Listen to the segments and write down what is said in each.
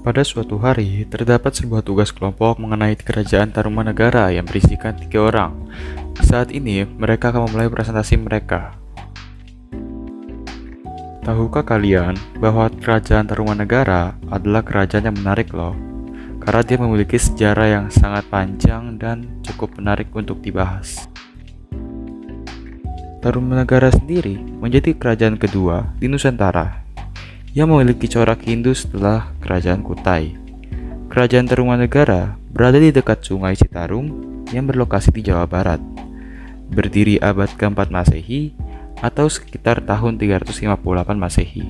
Pada suatu hari, terdapat sebuah tugas kelompok mengenai kerajaan Tarumanegara yang berisikan 3 orang. Saat ini, mereka akan memulai presentasi mereka. Tahukah kalian bahwa kerajaan Tarumanegara adalah kerajaan yang menarik loh? Karena dia memiliki sejarah yang sangat panjang dan cukup menarik untuk dibahas. Tarumanegara sendiri menjadi kerajaan kedua di Nusantara yang memiliki corak Hindu setelah Kerajaan Kutai. Kerajaan Tarumanegara berada di dekat Sungai Citarum yang berlokasi di Jawa Barat. Berdiri abad ke-4 Masehi atau sekitar tahun 358 Masehi.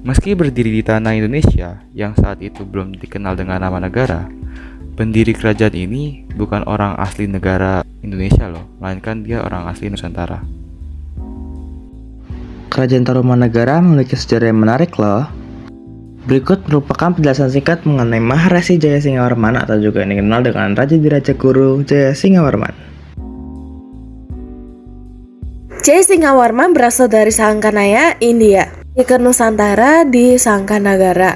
Meski berdiri di tanah Indonesia yang saat itu belum dikenal dengan nama negara, pendiri kerajaan ini bukan orang asli negara Indonesia loh, melainkan dia orang asli Nusantara. Kerajaan Tarumanegara memiliki sejarah yang menarik loh. Berikut merupakan penjelasan singkat mengenai Maharesi Jayasingawarman atau juga yang dikenal dengan Raja Diraja Guru Jayasingawarman. Jayasingawarman berasal dari Sangkanaya, India, ke Nusantara di Sangkanagara.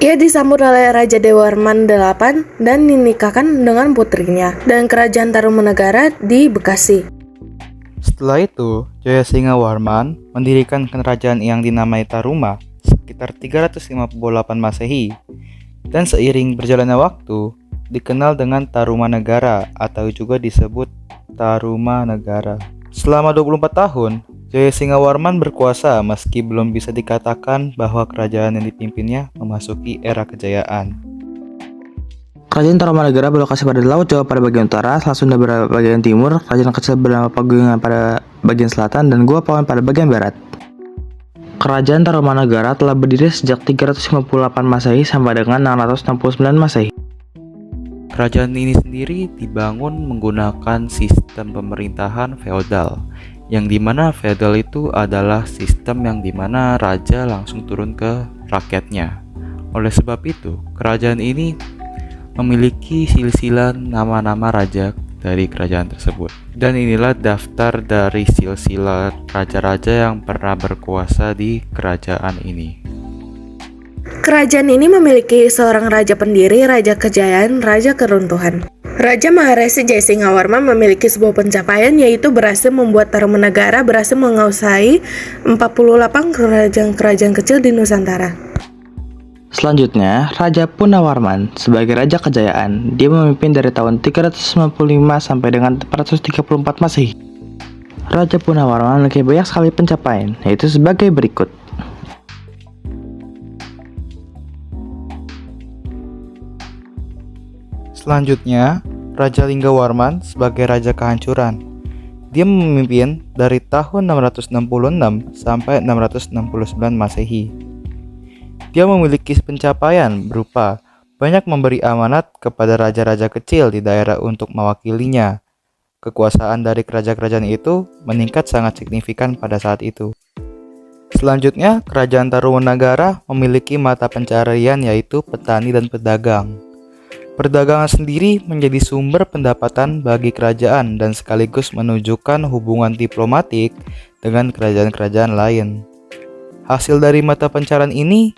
Ia disambut oleh Raja Dewarman VIII dan dinikahkan dengan putrinya dan kerajaan Tarumanegara di Bekasi. Setelah itu, Jayasingawarman mendirikan kerajaan yang dinamai Taruma sekitar 358 Masehi dan seiring berjalannya waktu dikenal dengan Tarumanegara atau juga disebut Tarumanegara. Selama 24 tahun, Jayasingawarman berkuasa meski belum bisa dikatakan bahwa kerajaan yang dipimpinnya memasuki era kejayaan. Kerajaan Tarumanegara berlokasi pada Laut Jawa pada bagian utara, Selat Sunda pada bagian timur, kerajaan kecil bernama Pagungan pada bagian selatan, dan Gua Pawen pada bagian barat. Kerajaan Tarumanegara telah berdiri sejak 358 Masehi sampai dengan 669 Masehi. Kerajaan ini sendiri dibangun menggunakan sistem pemerintahan feodal, yang dimana feodal itu adalah sistem yang dimana raja langsung turun ke rakyatnya. Oleh sebab itu, kerajaan ini memiliki silsilah nama-nama raja dari kerajaan tersebut. Dan inilah daftar dari silsilah raja-raja yang pernah berkuasa di kerajaan ini. Kerajaan ini memiliki seorang raja pendiri, raja kejayaan, raja keruntuhan. Raja Maharesi Jayasingawarman memiliki sebuah pencapaian, yaitu berhasil membuat Tarumanegara berhasil menguasai 48 kerajaan-kerajaan kecil di Nusantara. Selanjutnya, Raja Punawarman sebagai Raja Kejayaan. Dia memimpin dari tahun 395 sampai dengan 434 Masehi. Raja Punawarman memiliki banyak sekali pencapaian, yaitu sebagai berikut. Selanjutnya, Raja Linggawarman sebagai Raja Kehancuran. Dia memimpin dari tahun 666 sampai 669 Masehi. Dia memiliki pencapaian berupa banyak memberi amanat kepada raja-raja kecil di daerah untuk mewakilinya. Kekuasaan dari kerajaan-kerajaan itu meningkat sangat signifikan pada saat itu. Selanjutnya, Kerajaan Tarumanegara memiliki mata pencaharian yaitu petani dan pedagang. Perdagangan sendiri menjadi sumber pendapatan bagi kerajaan dan sekaligus menunjukkan hubungan diplomatik dengan kerajaan-kerajaan lain. Hasil dari mata pencaharian ini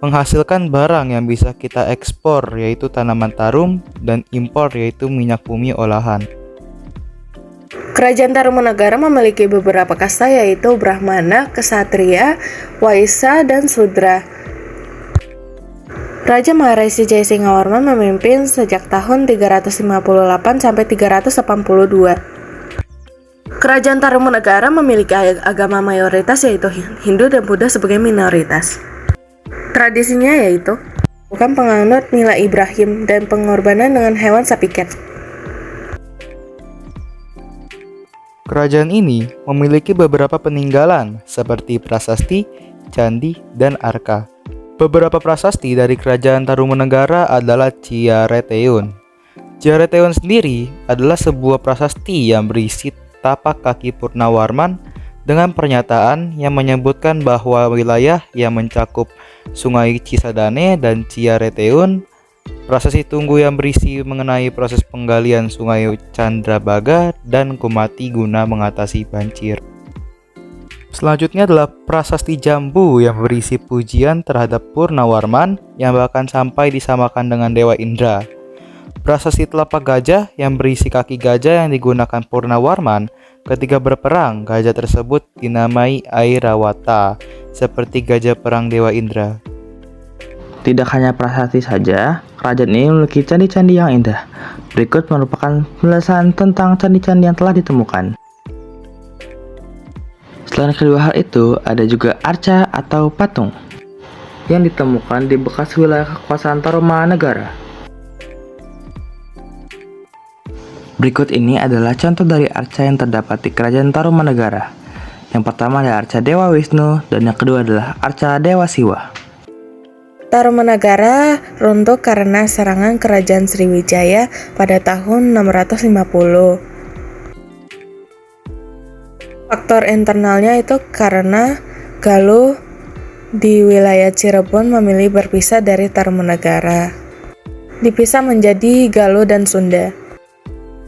menghasilkan barang yang bisa kita ekspor yaitu tanaman tarum dan impor yaitu minyak bumi olahan. Kerajaan Tarumanegara memiliki beberapa kasta, yaitu Brahmana, Ksatria, Waisya, dan Sudra. Raja Maharesi Jayasingawarman memimpin sejak tahun 358 sampai 382. Kerajaan Tarumanegara memiliki agama mayoritas yaitu Hindu dan Buddha sebagai minoritas. Tradisinya yaitu bukan penganut nilai Ibrahim dan pengorbanan dengan hewan sapi ket. Kerajaan ini memiliki beberapa peninggalan seperti prasasti, candi, dan arka. Beberapa prasasti dari Kerajaan Tarumanegara adalah Ciareteun. Ciareteun sendiri adalah sebuah prasasti yang berisi tapak kaki Purnawarman dengan pernyataan yang menyebutkan bahwa wilayah yang mencakup Sungai Cisadane dan Ciareteun. Prasasti Tunggu yang berisi mengenai proses penggalian Sungai Candrabaga dan Kumati guna mengatasi banjir. Selanjutnya adalah prasasti Jambu yang berisi pujian terhadap Purnawarman yang bahkan sampai disamakan dengan Dewa Indra. Prasasti Telapak Gajah yang berisi kaki gajah yang digunakan Purnawarman ketika berperang. Gajah tersebut dinamai Airawata, seperti gajah perang Dewa Indra. Tidak hanya prasasti saja, kerajaan ini memiliki candi-candi yang indah. Berikut merupakan penjelasan tentang candi-candi yang telah ditemukan. Selain kedua hal itu, ada juga arca atau patung yang ditemukan di bekas wilayah kekuasaan Tarumanagara. Berikut ini adalah contoh dari arca yang terdapat di kerajaan Tarumanagara. Yang pertama adalah arca Dewa Wisnu dan yang kedua adalah arca Dewa Siwa. Tarumanagara runtuh karena serangan kerajaan Sriwijaya pada tahun 650. Faktor internalnya itu karena Galuh di wilayah Cirebon memilih berpisah dari Tarumanagara. Dipisah menjadi Galuh dan Sunda.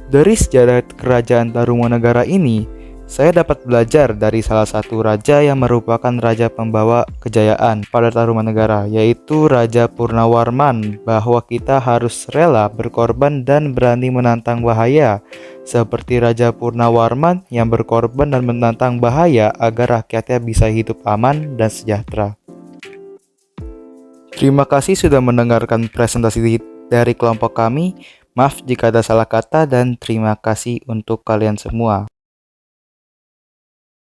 Dari sejarah kerajaan Tarumanagara ini, saya dapat belajar dari salah satu raja yang merupakan raja pembawa kejayaan pada Tarumanagara, yaitu Raja Purnawarman, bahwa kita harus rela berkorban dan berani menantang bahaya, seperti Raja Purnawarman yang berkorban dan menantang bahaya agar rakyatnya bisa hidup aman dan sejahtera. Terima kasih sudah mendengarkan presentasi dari kelompok kami. Maaf jika ada salah kata dan terima kasih untuk kalian semua.